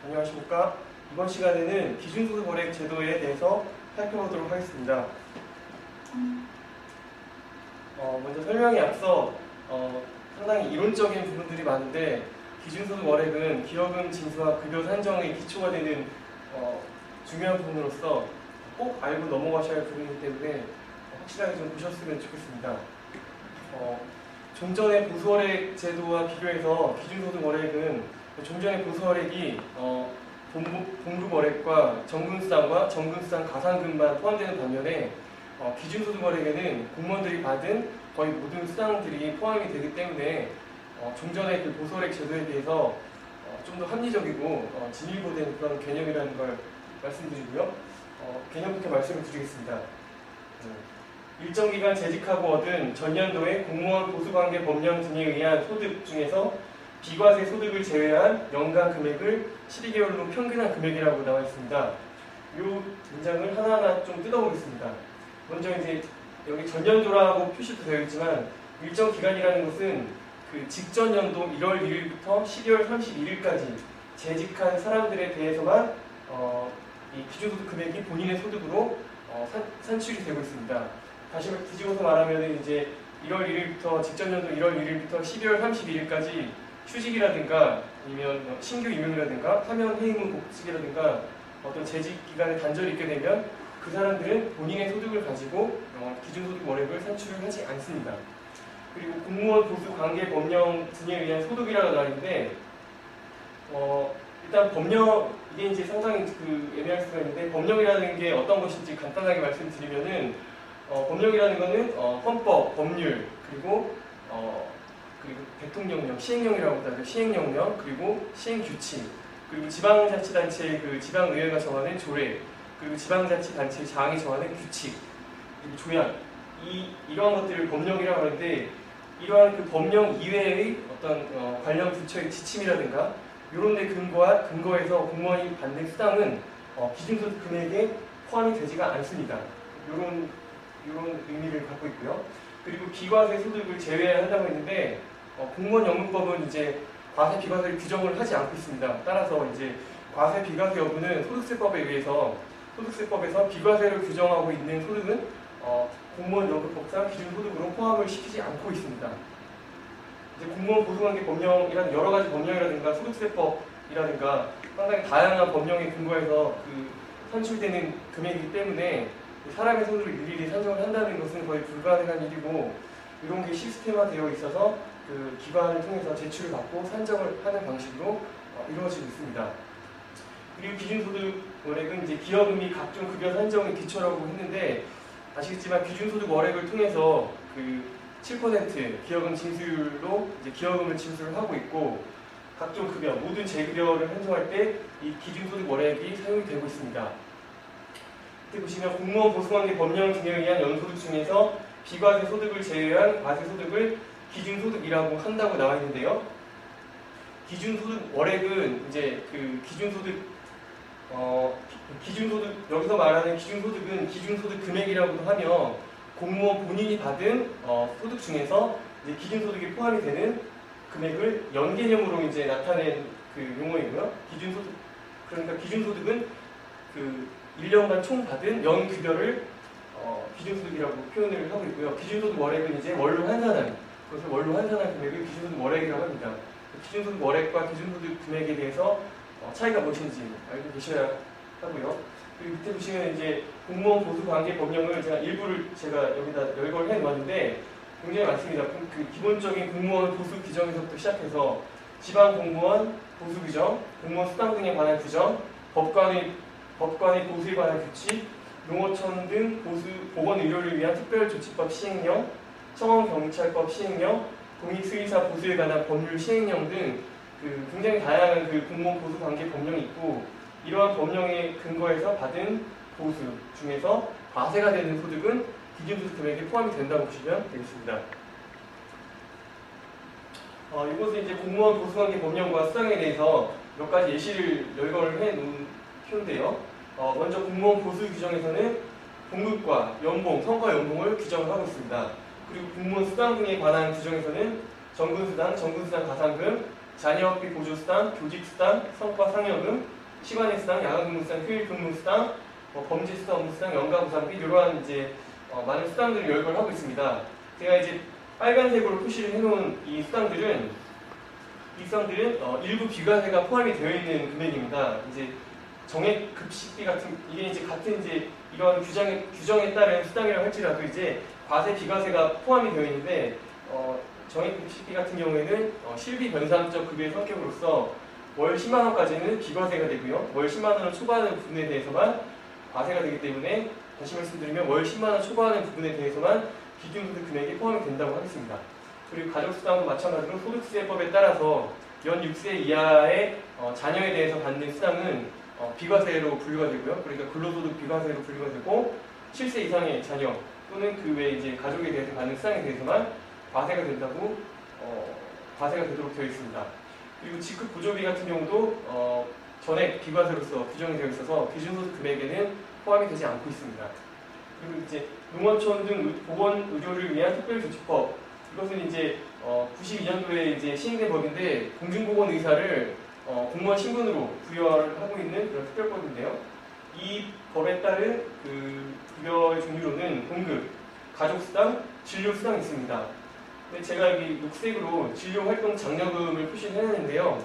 안녕하십니까. 이번 시간에는 기준소득원액 제도에 대해서 살펴보도록 하겠습니다. 먼저 설명에 앞서 상당히 이론적인 부분들이 많은데 기준소득원액은 기여금 징수와 급여 산정의 기초가 되는 중요한 부분으로서 꼭 알고 넘어가셔야 할 부분이기 때문에 확실하게 좀 보셨으면 좋겠습니다. 좀 전의 보수원액 제도와 비교해서 기준소득원액은 좀 전의 보수원액이 봉급원액과 정근수당과 정근수당 가산금만 포함되는 반면에 기준소득원액에는 공무원들이 받은 거의 모든 수당들이 포함이 되기 때문에 좀 전의 그 보수원액 제도에 대해서 좀 더 합리적이고 진일보된 그런 개념이라는 걸 말씀드리고요. 개념부터 말씀을 드리겠습니다. 일정 기간 재직하고 얻은 전년도의 공무원 보수관계 법령 등에 의한 소득 중에서 비과세 소득을 제외한 연간 금액을 12개월로 평균한 금액이라고 나와 있습니다. 이 문장을 하나하나 좀 뜯어보겠습니다. 먼저 이제 여기 전년도라고 표시도 되어 있지만 일정 기간이라는 것은 그 직전 연도 1월 1일부터 12월 31일까지 재직한 사람들에 대해서만 이 기준소득 금액이 본인의 소득으로 산출이 되고 있습니다. 다시 뒤집어서 말하면 이제 1월 1일부터 직전 연도 1월 1일부터 12월 31일까지 휴직이라든가 아니면 신규 임용이라든가 파면 해임 복직이라든가 어떤 재직 기간에 단절이 있게 되면 그 사람들은 본인의 소득을 가지고 기준소득 원액을 산출을 하지 않습니다. 그리고 공무원 보수 관계 법령 등에 의한 소득이라는 말인데 일단 법령 이게 이제 상당히 애매할 수가 있는데 법령이라는 게 어떤 것인지 간단하게 말씀드리면은 법령이라는 것은 헌법, 법률 그리고 대통령령, 시행령이라고 하죠. 시행령령 그리고 시행규칙 그리고 지방자치단체의 그 지방의회가 정하는 조례 그리고 지방자치단체 장이 정하는 규칙 그리고 조약 이러한 것들을 법령이라고 하는데 이러한 그 법령 이외의 어떤 관련 부처의 지침이라든가 이런 데 근거해서 공무원이 받는 수당은 기준소득 금액에 포함이 되지가 않습니다. 이런 의미를 갖고 있고요. 그리고 비과세 소득을 제외한다고 했는데 공무원연금법은 이제 과세 비과세를 규정을 하지 않고 있습니다. 따라서 이제 과세 비과세 여부는 소득세법에서 비과세를 규정하고 있는 소득은 공무원연금법상 기준소득으로 포함을 시키지 않고 있습니다. 이제 공무원 보수관계 법령이라는 여러 가지 법령이라든가 소득세법이라든가 상당히 다양한 법령에 근거해서 산출되는 금액이기 때문에 사람의 소득을 일일이 산정을 한다는 것은 거의 불가능한 일이고 이런 게 시스템화되어 있어서 그 기관을 통해서 제출을 받고 산정을 하는 방식으로 이루어지고 있습니다. 그리고 기준소득 원액은 이제 기여금이 각종 급여 산정의 기초라고 했는데 아시겠지만 기준소득 원액을 통해서 7% 기여금 징수율로 이제 기여금을 징수를 하고 있고 각종 급여, 모든 재급여를 산정할 때 이 기준소득 원액이 사용이 되고 있습니다. 이때 보시면 공무원 보수관계 법령 등에 의한 연소득 중에서 비과세 소득을 제외한 과세 소득을 기준소득이라고 한다고 나와 있는데요. 기준소득 원액은 이제 기준소득 여기서 말하는 기준소득은 기준소득 금액이라고도 하며 공무원 본인이 받은 소득 중에서 이제 기준소득이 포함이 되는 금액을 연개념으로 이제 나타낸 용어이고요. 그러니까 기준소득은 1년간 총 받은 연급여를 기준소득이라고 표현을 하고 있고요. 기준소득 원액은 이제 월로 환산한 그것을 월로 환산한 금액을 기준소득 원액이라고 합니다. 기준소득 원액과 기준소득 금액에 대해서 차이가 무엇인지 알고 계셔야 하고요. 그리고 밑에 보시면 이제 공무원 보수관계 법령을 일부를 제가 여기다 열거를 해놓았는데 굉장히 많습니다. 기본적인 공무원 보수 규정에서부터 시작해서 지방 공무원 보수 규정, 공무원 수당 등에 관한 규정, 법관의 보수에 관한 규칙, 농어촌 등 보건 의료를 위한 특별조치법 시행령, 청원경찰법 시행령, 공익수의사 보수에 관한 법률 시행령 등 굉장히 다양한 공무원 보수 관계 법령이 있고 이러한 법령에 근거해서 받은 보수 중에서 과세가 되는 소득은 기준소득 금액에 포함이 된다고 보시면 되겠습니다. 이것은 이제 공무원 보수관계 법령과 수당에 대해서 몇 가지 예시를 열거를 해놓은 표인데요. 먼저 공무원 보수 규정에서는 봉급과 연봉, 성과 연봉을 규정을 하고 있습니다. 그리고 공무원 수당 등에 관한 규정에서는 정근수당, 정근수당 가산금, 자녀학비 보조수당, 교직수당, 성과상여금, 시간외수당, 야간근무수당, 휴일근무수당, 범죄수당, 업무수당, 연가보상비 이러한 이제 많은 수당들을 열거하고 있습니다. 제가 이제 빨간색으로 표시를 해놓은 이 수당들은 일부 비과세가 포함이 되어 있는 금액입니다. 이제 정액 급식비 같은 이게 이제 같은 이제 이런 규정에 따른 수당이라고 할지라도 이제 과세 비과세가 포함이 되어 있는데 정액 급식비 같은 경우에는 실비 변상적 급여의 성격으로서 월 10만 원까지는 비과세가 되고요. 월 10만 원을 초과하는 부분에 대해서만 과세가 되기 때문에 다시 말씀드리면 월 10만 원 초과하는 부분에 대해서만 기준소득 금액이 포함이 된다고 하겠습니다. 그리고 가족수당도 마찬가지로 소득세법에 따라서 연 6세 이하의 자녀에 대해서 받는 수당은 비과세로 분류가 되고요. 그러니까 근로소득 비과세로 분류가 되고 7세 이상의 자녀 또는 그 외에 이제 가족에 대해서 받는 수당에 대해서만 과세가 된다고 과세가 되도록 되어 있습니다. 그리고 직급 보조비 같은 경우도 전액 비과세로서 규정이 되어 있어서 기준소득 금액에는 포함이 되지 않고 있습니다. 그리고 이제 농어촌 등 보건 의료를 위한 특별조치법 이것은 이제 92년도에 이제 시행된 법인데 공중보건 의사를 공무원 신분으로 부여하고 있는 그런 특별법인데요. 이 법에 따른 그 급여의 종류로는 공급, 가족수당, 진료수당이 있습니다. 근데 제가 여기 녹색으로 진료활동 장려금을 표시해놨는데요.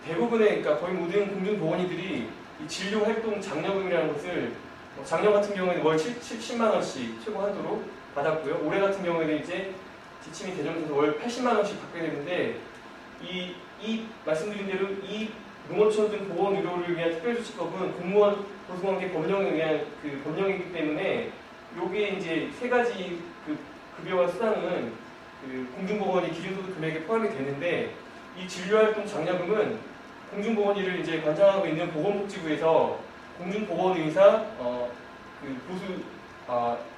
대부분의 그러니까 거의 모든 공중보건의들이 이 진료활동 장려금이라는 것을 작년 같은 경우에는 월 70만 원씩 최고 한도로 받았고요. 올해 같은 경우에는 이제 지침이 개정돼서 월 80만 원씩 받게 되는데 이 말씀드린 대로 이 농어촌 등 보건 의료를 위한 특별조치법은 공무원 보수관계 법령에 의한 그 법령이기 때문에 요게 이제 세 가지 그 급여와 수당은 그 공중보건의 기준소득 금액에 포함이 되는데 이 진료활동 장려금은 공중보건의를 이제 관장하고 있는 보건복지부에서 공중보건의사 그 보수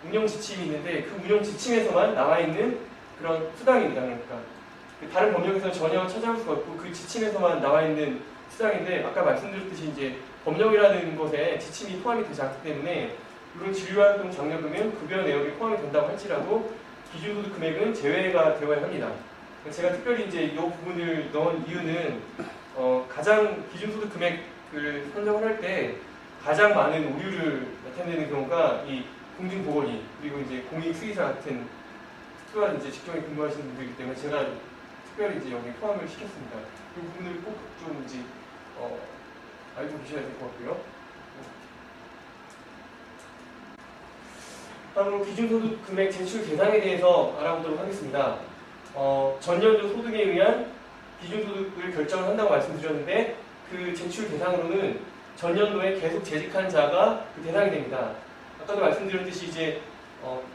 운영 지침이 있는데 그 운영 지침에서만 나와 있는 그런 수당입니다. 그러니까 다른 법령에서는 전혀 찾아올 수가 없고 그 지침에서만 나와 있는 수당인데 아까 말씀드렸듯이 이제 법령이라는 것에 지침이 포함이 되지 않기 때문에 이런 진료활동 장려금은 급여 내역에 포함이 된다고 할지라도 기준소득 금액은 제외가 되어야 합니다. 제가 특별히 이제 이 부분을 넣은 이유는 가장 기준소득 금액을 선정을 할 때 가장 많은 오류를 나타내는 경우가 이 공중보건의 그리고 이제 공익수의사 같은 특수한 이제 직종에 근무하시는 분들이기 때문에 제가 특별히 이제 여기 포함을 시켰습니다. 이 부분을 꼭 좀 이제 알고 계셔야 될 것 같고요. 다음으로 기준소득 금액 제출 대상에 대해서 알아보도록 하겠습니다. 전년도 소득에 의한 기준소득을 결정을 한다고 말씀드렸는데 그 제출 대상으로는 전년도에 계속 재직한 자가 그 대상이 됩니다. 아까도 말씀드렸듯이 이제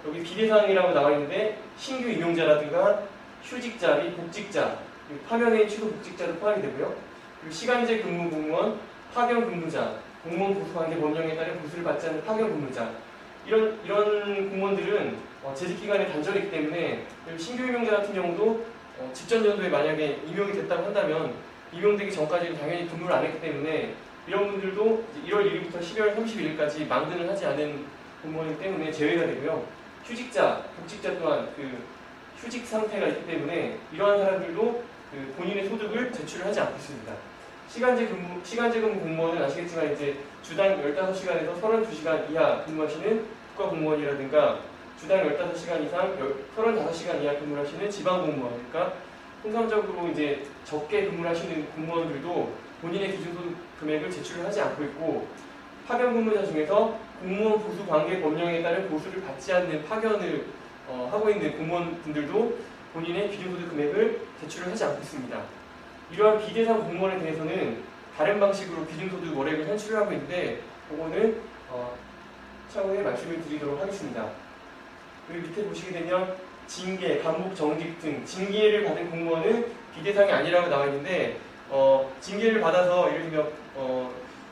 여기 비대상이라고 나와 있는데 신규 임용자라든가 휴직자 및 복직자, 파견의 취소 복직자도 포함이 되고요. 그리고 시간제 근무 공무원, 파견 근무자, 공무원 보수관계 법령에 따른 보수를 받지 않는 파견 근무자 이런 공무원들은 재직 기간이 단절이기 때문에 신규 임용자 같은 경우도 직전 연도에 만약에 임용이 됐다고 한다면 임용되기 전까지는 당연히 근무를 안 했기 때문에 이런 분들도 1월 1일부터 12월 31일까지 망근을 하지 않은 공무원이기 때문에 제외가 되고요. 휴직자, 복직자 또한 그 휴직 상태가 있기 때문에 이러한 사람들도 그 본인의 소득을 제출을 하지 않고 있습니다. 시간제 근무 공무원은 아시겠지만 이제 주당 15시간에서 32시간 이하 근무하시는 국가공무원이라든가 주당 15시간 이상 35시간 이하 근무를 하시는 지방공무원, 그러니까 통상적으로 이제 적게 근무를 하시는 공무원들도 본인의 기준소득 금액을 제출을 하지 않고 있고 파견 근무자 중에서 공무원 보수 관계 법령에 따른 보수를 받지 않는 파견을 하고 있는 공무원분들도 본인의 기준소득 금액을 제출을 하지 않고 있습니다. 이러한 비대상 공무원에 대해서는 다른 방식으로 기준소득 월액을 산출을 하고 있는데 그거는 차후에 말씀을 드리도록 하겠습니다. 그리고 밑에 보시게 되면 징계, 감복, 정직 등 징계를 받은 공무원은 비대상이 아니라고 나와 있는데 징계를 받아서 예를 들면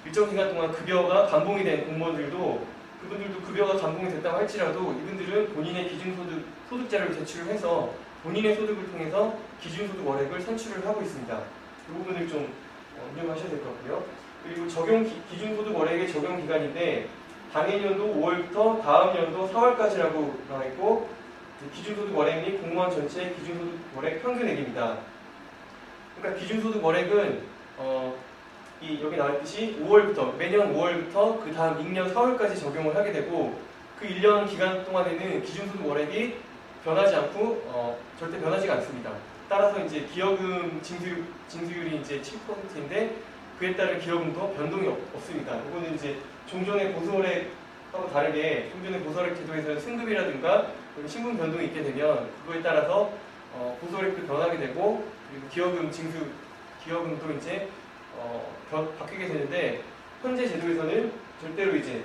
일정 기간 동안 급여가 감봉이 된 공무원들도 그분들도 급여가 감봉이 됐다고 할지라도 이분들은 본인의 기준소득 소득자를 제출을 해서 본인의 소득을 통해서 기준소득 월액을 산출을 하고 있습니다. 이 부분을 좀 인정하셔야 될 것 같고요. 그리고 기준소득 월액의 적용 기간인데 당해년도 5월부터 다음 연도 4월까지라고 나와 있고 기준소득 월액 및 공무원 전체의 기준소득 월액 평균액입니다. 그러니까 기준소득 월액은 여기 나왔듯이 5월부터 매년 5월부터 그 다음 2년 4월까지 적용을 하게 되고 그 1년 기간 동안에는 기준소득 월액이 변하지 않고 절대 변하지가 않습니다. 따라서 이제 기여금 징수율이 이제 7%인데 그에 따른 기여금도 변동이 없습니다. 이거는 이제 종전의 보수월액하고 다르게 종전의 보수월액 제도에서는 승급이라든가 신분 변동이 있게 되면 그거에 따라서 보수월액도 변하게 되고 그리고 기여금도 이제 바뀌게 되는데 현재 제도에서는 절대로 이제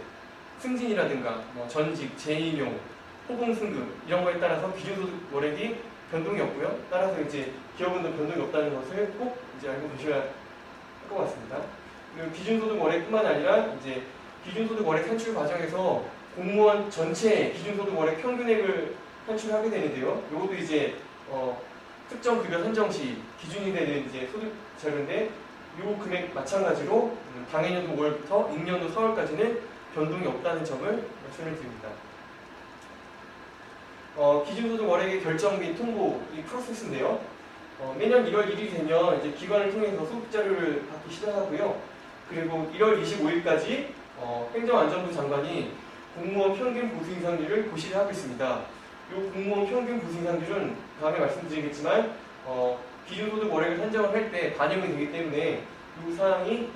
승진이라든가 전직, 재임용, 호봉승급 이런 거에 따라서 기준소득 월액이 변동이 없고요. 따라서 이제 기여금도 변동이 없다는 것을 꼭 이제 알고 계셔야 할 것 같습니다. 그리고 기준소득 월액뿐만 아니라 이제 기준소득 월액 산출 과정에서 공무원 전체의 기준소득 월액 평균액을 산출하게 되는데요. 이것도 이제 특정 급여 산정 시 기준이 되는 이제 소득 자료인데 이 금액 마찬가지로 당해년도 5월부터 임년도 4월까지는 변동이 없다는 점을 말씀을 드립니다. 기준소득 월액의 결정 및 통보 이 프로세스인데요. 매년 1월 1일이 되면 이제 기관을 통해서 소득 자료를 받기 시작하고요. 그리고 1월 25일까지 행정안전부 장관이 공무원 평균 보수 인상률을 고시를 하고 있습니다. 이 공무원 평균 보수 인상률은 다음에 말씀드리겠지만 기준소득 월액을 산정을 할 때 반영이 되기 때문에 이 사항이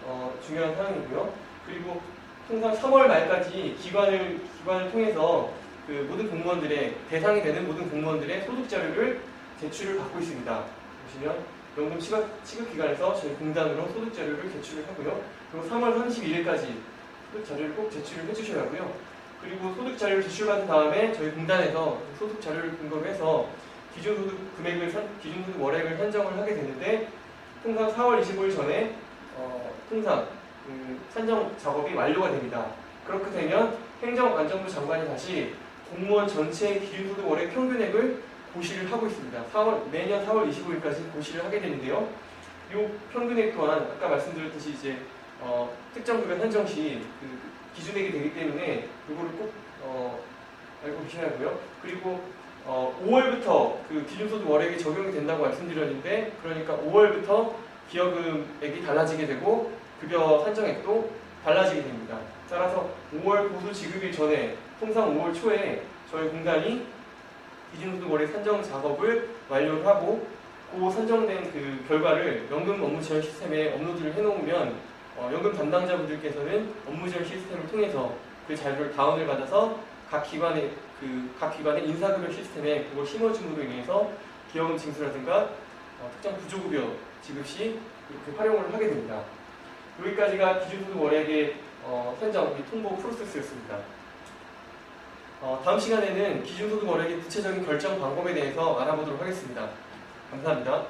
중요한 사항이고요. 그리고 통상 3월 말까지 기관을 통해서 그 모든 공무원들의 대상이 되는 모든 공무원들의 소득 자료를 제출을 받고 있습니다. 보시면 연금 취급 기관에서 저희 공단으로 소득 자료를 제출을 하고요. 그리고 3월 31일까지 소득 자료를 꼭 제출을 해주셔야 하고요. 그리고 소득 자료를 제출받은 다음에 저희 공단에서 소득 자료를 근거로 해서 기준소득 월액을 산정을 하게 되는데 통상 4월 25일 전에 통상 산정 작업이 완료가 됩니다. 그렇게 되면 행정안전부 장관이 다시 공무원 전체의 기준소득 월액 평균액을 고시를 하고 있습니다. 매년 4월 25일까지 고시를 하게 되는데요. 이 평균액 또한 아까 말씀드렸듯이 이제 특정 급여 산정 시 그 기준액이 되기 때문에 이거를 꼭 알고 계셔야 하고요. 그리고 5월부터 그 기준소득 월액이 적용이 된다고 말씀드렸는데 그러니까 5월부터 기여금액이 달라지게 되고 급여 산정액도 달라지게 됩니다. 따라서 5월 보수 지급일 전에 통상 5월 초에 저희 공단이 기준소득 월액 산정 작업을 완료를 하고 그 산정된 그 결과를 연금 업무 지원 시스템에 업로드를 해놓으면 연금 담당자분들께서는 업무 지원 시스템을 통해서 그 자료를 다운을 받아서 각 기관의 인사급여 시스템에 그걸 심어줌으로 인해서 기여금 징수라든가 특정 구조급여 지급 시 이렇게 활용을 하게 됩니다. 여기까지가 기준소득 월액의 산정 및 통보 프로세스였습니다. 다음 시간에는 기준소득 월액의 구체적인 결정 방법에 대해서 알아보도록 하겠습니다. 감사합니다.